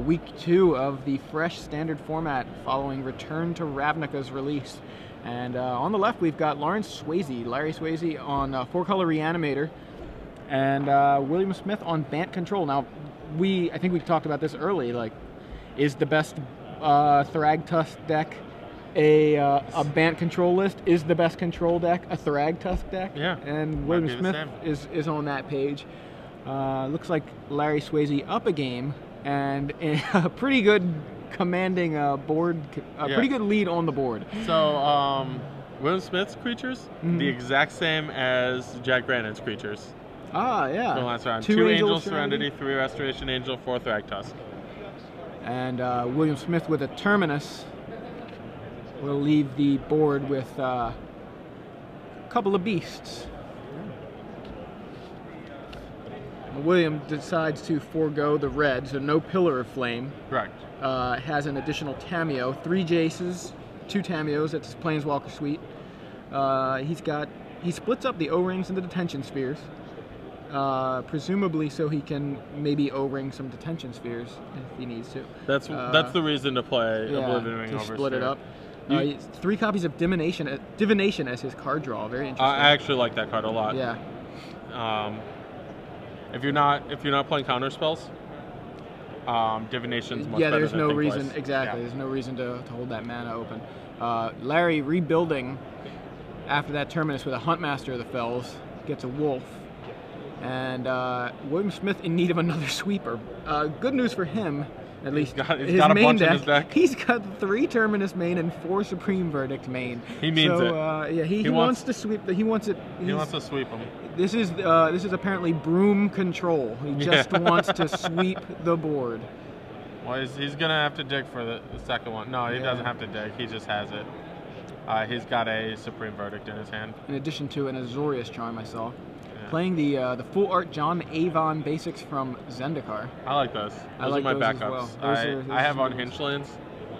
week 2 of the fresh standard format following Return to Ravnica's release. And on the left, we've got Laurence Swasey, Larry Swasey on 4-color Reanimator, and William Smith on Bant Control. Now, I think we talked about this early. Like, is the best Thragtusk deck a Bant Control list? Is the best control deck a Thragtusk deck? Yeah. And William Smith is on that page. Looks like Larry Swasey up a game and a pretty good commanding board, pretty good lead on the board. So William Smith's creatures, the exact same as Jack Brandon's creatures. Ah, yeah. From last round. 2 Angel Serenity, 3 Restoration Angel, 4 Thragtusk. And William Smith with a Terminus will leave the board with a couple of beasts. William decides to forego the red, so no Pillar of Flame. Correct. Has an additional Tameo, 3 Jaces, 2 Tameos. That's his Planeswalker suite. He splits up the O-rings into detention spheres, presumably so he can maybe O-ring some detention spheres if he needs to. That's the reason to play Oblivion Ring over split it up. 3 copies of Divination as his card draw. Very interesting. I actually like that card a lot. Yeah. If you're not playing counter spells, Divination's much better there's than no Think reason. Twice. Exactly. There's no reason to hold that mana open. Larry rebuilding after that Terminus with a Huntmaster of the Fells, gets a Wolf, and William Smith in need of another sweeper. Good news for him. At least he's got his a main bunch deck, in his deck. He's got 3 Terminus main and 4 Supreme Verdict main. He means it. Yeah, he wants to sweep. He wants it. He wants to sweep them. This is apparently broom control. He just wants to sweep the board. Well, he's gonna have to dig for the second one. No, he doesn't have to dig. He just has it. He's got a Supreme Verdict in his hand. In addition to an Azorius Charm, I saw. Playing the full art John Avon basics from Zendikar. I like those. Those are my backups. I have Unhinged lands.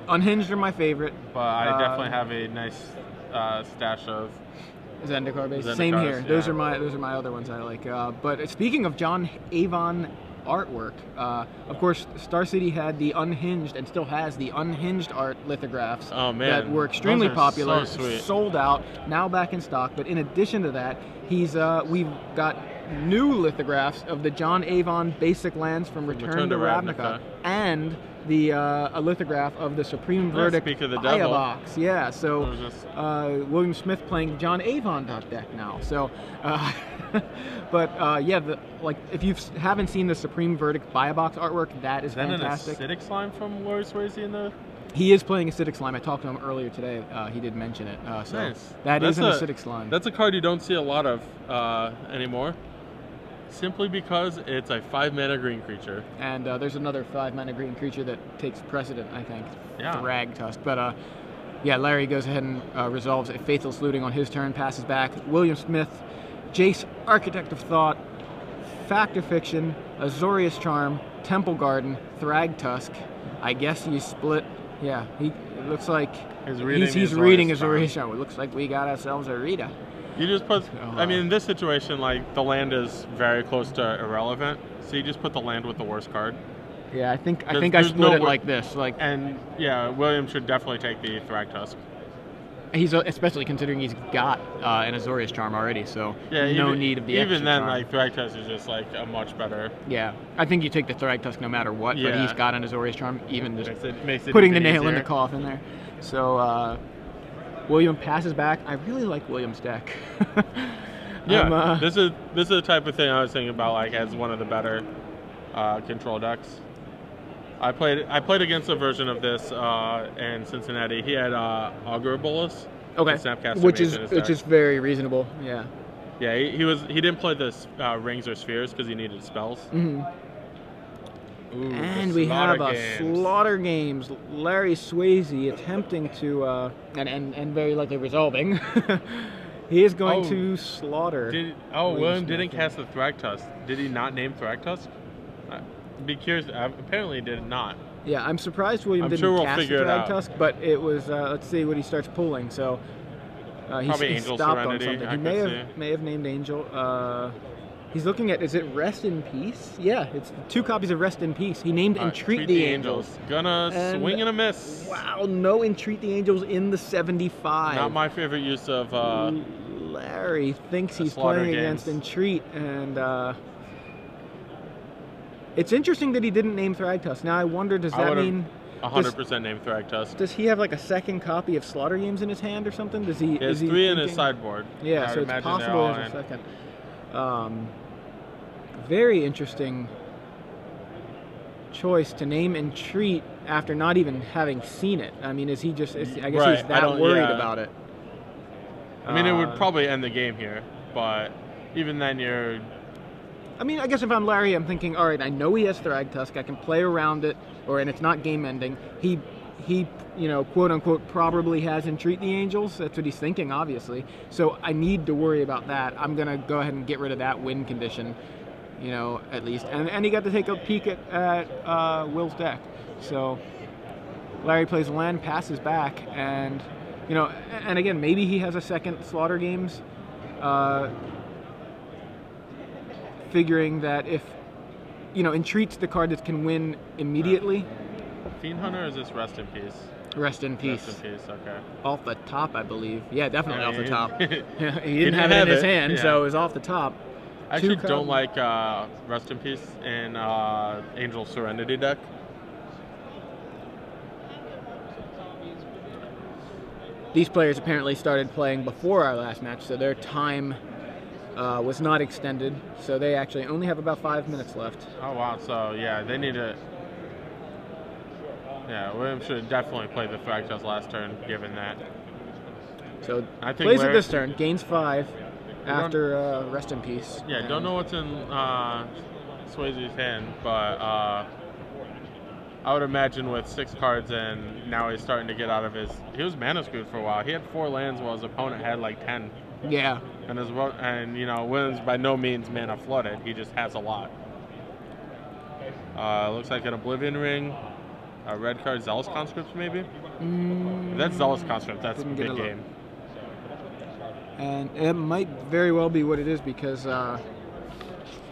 Unhinged are my favorite. But I definitely have a nice stash of Zendikar basics. Same here. Yeah. Those are my other ones I like. But speaking of John Avon artwork, of course, Star City had the Unhinged and still has the Unhinged art lithographs that were extremely popular, so sold out, now back in stock. But in addition to that, we've got new lithographs of the John Avon basic lands from Return to Ravnica, and a lithograph of the Supreme Verdict box. Yeah, so William Smith playing John Avon deck now. So, but if you haven't seen the Supreme Verdict box artwork, that is fantastic. Is that an acidic slime from Larry Swasey in the? He is playing Acidic Slime. I talked to him earlier today. He did mention it. Nice. That's an Acidic Slime. That's a card you don't see a lot of anymore. Simply because it's a 5-mana green creature. And there's another 5-mana green creature that takes precedent, I think. Yeah. Thragtusk. But Larry goes ahead and resolves a Faithless Looting on his turn, passes back. William Smith, Jace, Architect of Thought, Fact or Fiction, Azorius Charm, Temple Garden, Thragtusk. I guess you split. Yeah, it looks like he's reading Azorius Charm. It looks like we got ourselves a Rita. You just put, I mean, in this situation, like, the land is very close to irrelevant, so you just put the land with the worst card. Yeah, I think I split it like this. And, yeah, William should definitely take the Thragtusk. He's especially considering he's got an Azorius Charm already, so no need of the extra Even then, charm. like, Thragtusk is just, like, a much better... Yeah, I think you take the Thragtusk no matter what, but he's got an Azorius Charm, even just makes it putting the nail in the coffin there. So, William passes back. I really like William's deck. This is the type of thing I was thinking about, like, as one of the better control decks. I played against a version of this in Cincinnati. He had Augur Bolus. Okay. Which is very reasonable. Yeah. Yeah, he didn't play the rings or spheres because he needed spells. Mm-hmm. Ooh, and we have a Slaughter Games. Larry Swasey attempting to and very likely resolving. He is going to slaughter. William didn't cast the Thragtusk. Did he not name Thragtusk? Be curious. Apparently, he did not. Yeah, I'm surprised William didn't cast the Thragtusk, but it was. Let's see what he starts pulling. So he stopped on something. He may have named Angel. He's looking at, is it Rest in Peace? Yeah, it's 2 copies of Rest in Peace. He named Entreat the Angels. Gonna swing and a miss. Wow, no Entreat the Angels in the 75. Not my favorite use of Larry thinks he's playing against Entreat, and it's interesting that he didn't name Thragtusk. Now I wonder, does that mean 100% name Thragtusk? Does he have like a second copy of Slaughter Games in his hand or something? Does he? He has 3 in his sideboard. Yeah, so it's possible there's a second. Very interesting choice to name Entreat after not even having seen it. I mean, is he just? I guess he's that worried about it. I mean, it would probably end the game here, but even then, you're. I mean, I guess if I'm Larry, I'm thinking, all right, I know he has Thragtusk. I can play around it, and it's not game ending. He, you know, quote unquote, probably has Entreat the Angels. That's what he's thinking, obviously. So I need to worry about that. I'm gonna go ahead and get rid of that win condition, you know, at least. And he got to take a peek at Will's deck. So Larry plays a land, passes back, and you know, and again, maybe he has a second Slaughter Games. Figuring that if, you know, Entreat's the card that can win immediately. Fiend Hunter, or is this Rest in Peace? Rest in Peace. Rest in Peace, okay. Off the top, I believe. Yeah, definitely off the top. He didn't have it in his hand, so it was off the top. I actually don't like Rest in Peace in Angel Serenity deck. These players apparently started playing before our last match, so their time was not extended, so they actually only have about 5 minutes left. Oh wow, so yeah, they need to... Yeah, William should definitely play the Thragtusk last turn, given that. So, I think plays it this turn, gains 5 after Rest in Peace. Yeah, don't know what's in Swasey's hand, but I would imagine with 6 cards and now he's starting to get out of his... He was mana screwed for a while. He had 4 lands while his opponent had like 10. Yeah. And you know, Williams by no means mana flooded. He just has a lot. Looks like an Oblivion Ring. A red card, Zealous Conscripts maybe? If that's Zealous Conscripts, that's a big game. And it might very well be what it is because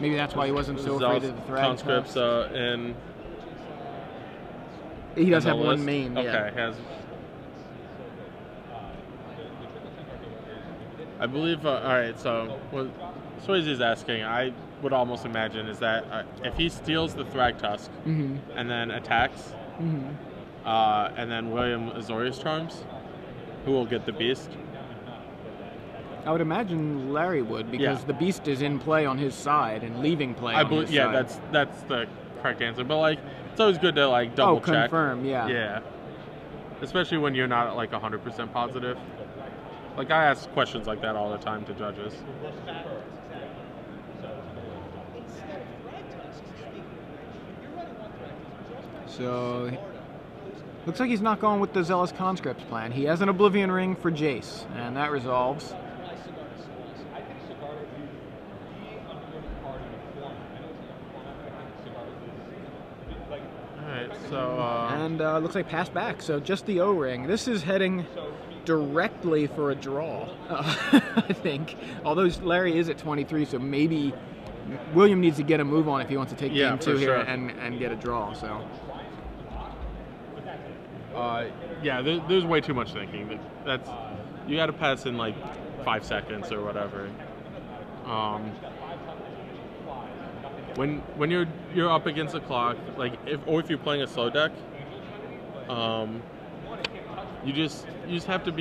maybe that's why he wasn't so afraid of the Thrag Conscripts in... He does have one main, okay, yeah. I believe, alright, so what Swasey's asking, I would almost imagine, is that if he steals the Thragtusk and then attacks, and then William Azorius Charms, who will get the Beast? I would imagine Larry would, because the Beast is in play on his side and leaving play on his side. That's the correct answer, but like, it's always good to like double check. Confirm, yeah. Yeah. Especially when you're not like 100% positive. Like, I ask questions like that all the time to judges. So, looks like he's not going with the Zealous Conscripts plan. He has an Oblivion Ring for Jace, and that resolves. Alright, so... And looks like pass back, so just the O-Ring. This is heading directly for a draw, I think. Although Larry is at 23, so maybe William needs to get a move on if he wants to take game 2 here and get a draw. So, yeah, there's way too much thinking. That's you got to pass in like 5 seconds or whatever. When you're up against the clock, like if you're playing a slow deck, you just have to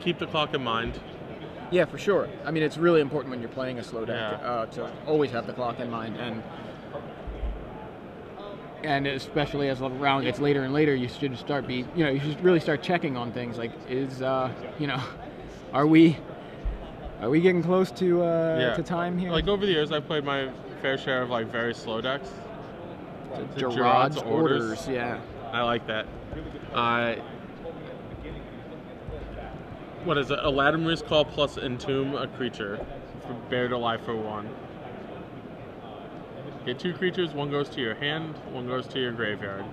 keep the clock in mind. Yeah, for sure. I mean, it's really important when you're playing a slow deck to always have the clock in mind, and especially as the round gets later and later, you should you should really start checking on things like are we getting close to time here? Like over the years, I've played my fair share of like very slow decks. Gerard's Orders, yeah. I like that. What is it? Aladdin Recall plus Entomb a creature. Buried alive for 1. Get 2 creatures, 1 goes to your hand, 1 goes to your graveyard.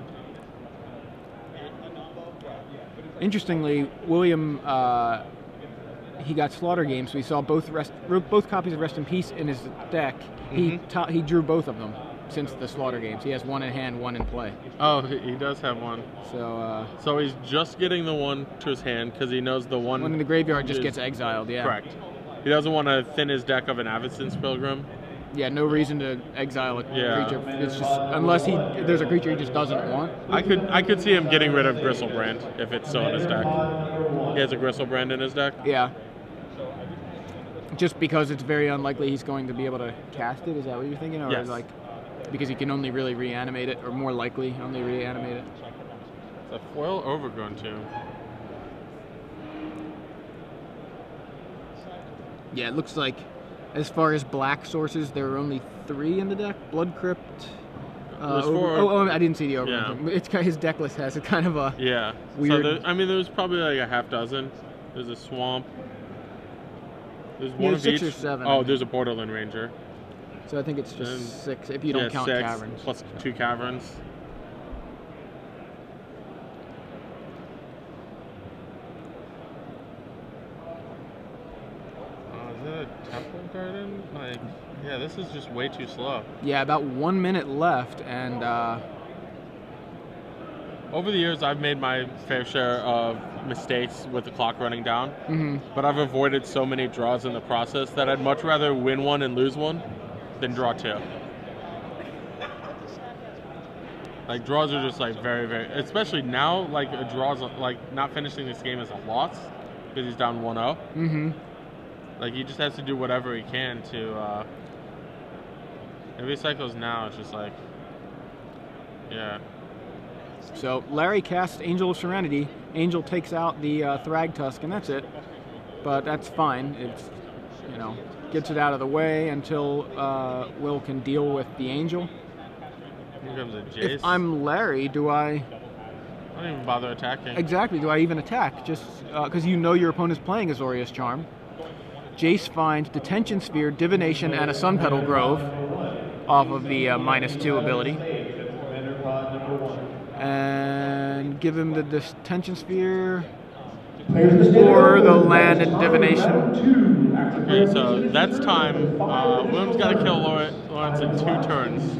Interestingly, William he got Slaughter Games, so he saw both copies of Rest in Peace in his deck. He drew both of them since the Slaughter Games. He has one in hand, one in play. Oh, he does have one. So so he's just getting the one to his hand because he knows the one in the graveyard just gets exiled. Yeah, correct. He doesn't want to thin his deck of an Avacyn's Pilgrim. Yeah, no reason to exile a creature. It's just unless there's a creature he just doesn't want. I could see him getting rid of Gristlebrand if it's still in his deck. He has a Gristlebrand in his deck. Yeah. Just because it's very unlikely he's going to be able to cast it. Is that what you're thinking? Or yes. Like because he can only really reanimate it, or more likely only reanimate it. It's a foil Overgrown Tomb. Yeah, it looks like, as far as black sources, there are only 3 in the deck. Blood Crypt. I didn't see the Overgrown. Yeah. It's his deck list has a kind of a weird. So there's probably like a half dozen. There's a Swamp. There's one of 6 each. or 7. Oh, there's a Borderland Ranger. So I think it's just 6 if you don't count 6 caverns. Plus 2 caverns. Is it a Temple Garden? Like, yeah, this is just way too slow. Yeah, about 1 minute left, and over the years, I've made my fair share of mistakes with the clock running down, but I've avoided so many draws in the process that I'd much rather win one and lose one than draw 2. Like, draws are just like very, very, especially now, like a draw's like not finishing this game is a loss because he's down 1-0. Like, he just has to do whatever he can to, if he cycles now, it's just like, yeah. So Larry casts Angel of Serenity. Angel takes out the Thragtusk, and that's it. But that's fine. It's, gets it out of the way until Will can deal with the Angel. Here comes a Jace. If I'm Larry, do I don't even bother attacking. Exactly. Do I even attack? Just because your opponent's playing Azorius Charm. Jace finds Detention Sphere, Divination, and a Sun Petal Grove off of the -2 ability. And give him the Detention Sphere or the land and Divination. Okay, so that's time. William's got to kill Laurence in 2 turns.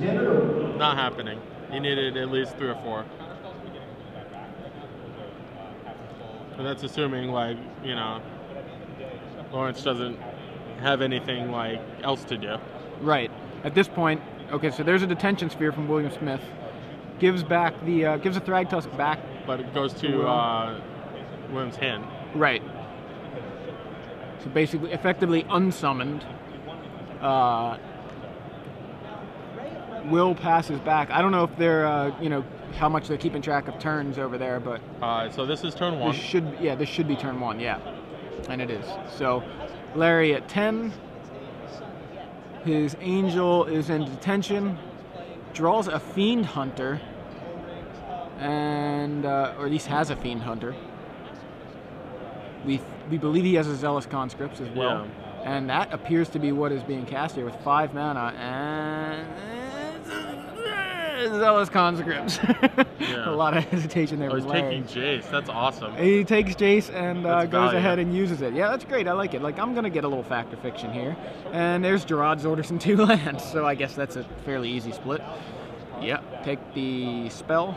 Not happening. He needed at least 3 or 4. And that's assuming, like, Laurence doesn't have anything, like, else to do. Right. At this point, okay, so there's a Detention Sphere from William Smith. Gives back the gives a Thragtusk back, but it goes to William's hand. Right. So basically, effectively unsummoned. Will passes back. I don't know if they're how much they're keeping track of turns over there, but so this is turn 1. This should be turn 1, yeah, and it is. So Larry at 10. His Angel is in detention. Draws a Fiend Hunter, and or at least has a Fiend Hunter. We believe he has a Zealous Conscripts as well, and that appears to be what is being cast here with 5 mana and Zealous Conscripts. A lot of hesitation there. Oh, he's taking Jace. That's awesome. He takes Jace and goes ahead and uses it. Yeah, that's great. I like it. Like, I'm gonna get a little Fact or Fiction here, and there's Gerard's Orders and 2 lands. So I guess that's a fairly easy split. Yep. Take the spell.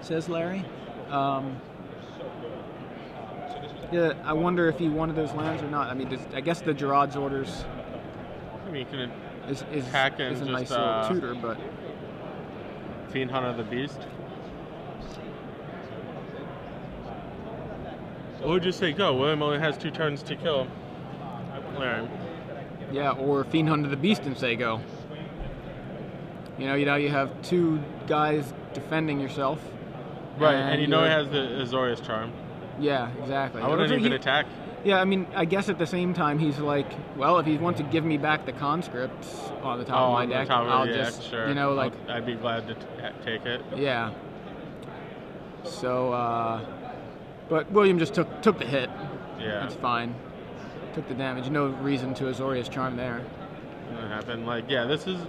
Says Larry. Yeah, I wonder if he wanted those lands or not. I mean, I guess the Gerard's Orders. I mean, you can is a nice little tutor, but Fiend Hunter the Beast. Or just say go. William only has 2 turns to kill Larry. Yeah, or Fiend Hunter the Beast and say go. You have 2 guys defending yourself. Right, and he has the Azorius Charm. Yeah, exactly. I wouldn't even attack. Yeah, I mean, I guess at the same time he's like, well, if he wants to give me back the conscripts on the top of my deck, I'll just, sure. I'd be glad to take it. Yeah. So, but William just took the hit. Yeah. It's fine. Took the damage. No reason to Azorius Charm there. That happened. Like, yeah, this is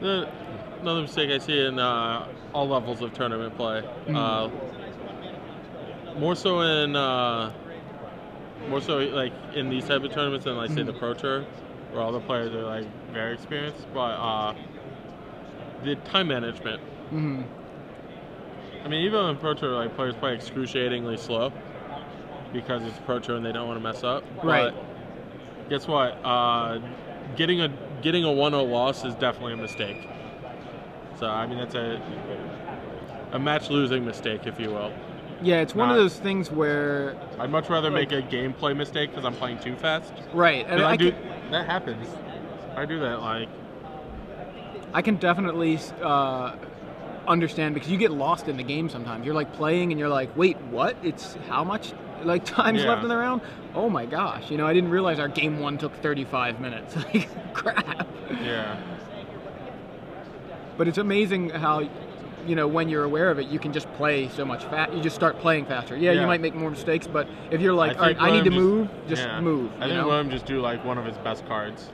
another mistake I see in all levels of tournament play. more so in like in these type of tournaments than like say the Pro Tour, where all the players are like very experienced, but the time management. I mean, even in Pro Tour, like players play excruciatingly slow because it's Pro Tour and they don't want to mess up. Right. But guess what? Getting a 1-0 loss is definitely a mistake. So I mean, that's a match losing mistake, if you will. Yeah, it's one of those things where I'd much rather make a gameplay mistake because I'm playing too fast. Right, and that happens. I do that. Like, I can definitely understand, because you get lost in the game sometimes. You're like playing and you're like, wait, what? It's how much like time's left in the round? Oh my gosh! You know, I didn't realize our game 1 took 35 minutes. Like, crap. Yeah. But it's amazing how, you know, when you're aware of it, you can just play so much you just start playing faster. Yeah, you might make more mistakes, but if you're like, all right, I need to move, just move. I think William just do like one of his best cards,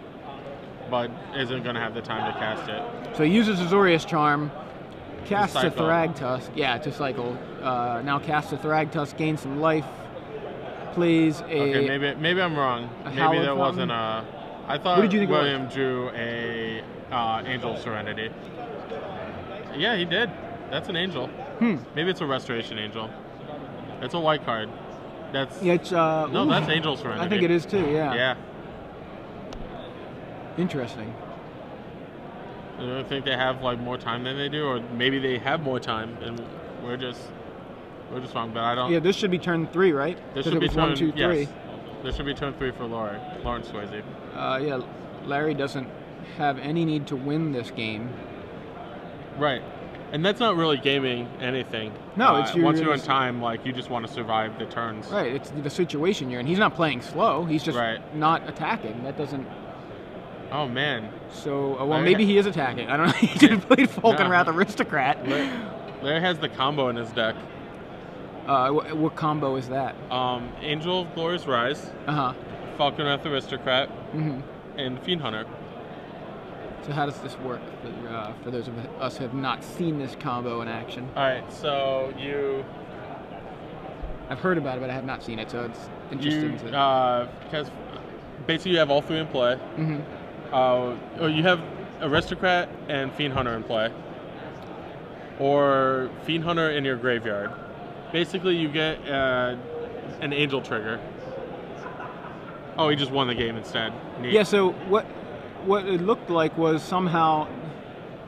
but isn't going to have the time to cast it. So he uses Azorius Charm, casts a Thragtusk. Yeah, to cycle. Now casts a Thragtusk, gain some life. Plays a. Okay, maybe I'm wrong. Maybe that wasn't a. I thought William drew a Angel Serenity. Yeah, he did. That's an angel. Maybe it's a Restoration Angel. It's a white card. That's it's no, that's Angel Serenity. I think it is too. Yeah. Yeah. Interesting. I don't think they have like more time than they do, or maybe they have more time and we're just wrong. But I don't. Yeah, this should be turn 3, right? This should be turn 1, 2, 3. Yes. This should be turn 3 for Laurence Swasey. Yeah, Larry doesn't have any need to win this game. Right, and that's not really gaming anything. No, it's once you're in time, like you just want to survive the turns. Right, it's the situation you're in. He's not playing slow. He's just not attacking. That doesn't. Oh man. So well, maybe he is attacking. I don't know. He didn't play Falkenrath Aristocrat. Larry has the combo in his deck. What combo is that? Angel of Glorious Rise. Falkenrath Aristocrat. And Fiend Hunter. So how does this work for those of us who have not seen this combo in action? All right, so I've heard about it, but I have not seen it, so it's interesting. Because basically you have all 3 in play. Or you have Aristocrat and Fiend Hunter in play. Or Fiend Hunter in your graveyard. Basically you get an Angel trigger. Oh, he just won the game instead. Neat. Yeah, so what it looked like was somehow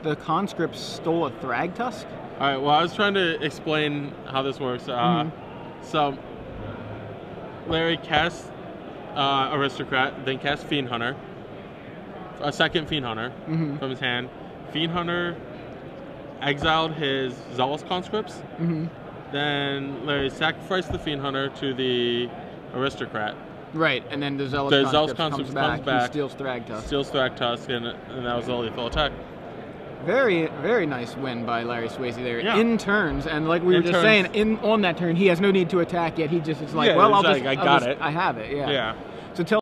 the conscripts stole a Thragtusk? All right, well, I was trying to explain how this works. So, Larry casts Aristocrat, then casts Fiend Hunter, a second Fiend Hunter from his hand. Fiend Hunter exiled his Zealous Conscripts. Then Larry sacrificed the Fiend Hunter to the Aristocrat. Right, and then the Zealous Conscript comes back, he steals Thragtusk. Steals Thragtusk, and that was a lethal attack. Very, very nice win by Larry Swasey there in turns, and like we were just saying, on that turn, he has no need to attack yet. He just is like, well, I got it. I have it, yeah. So tell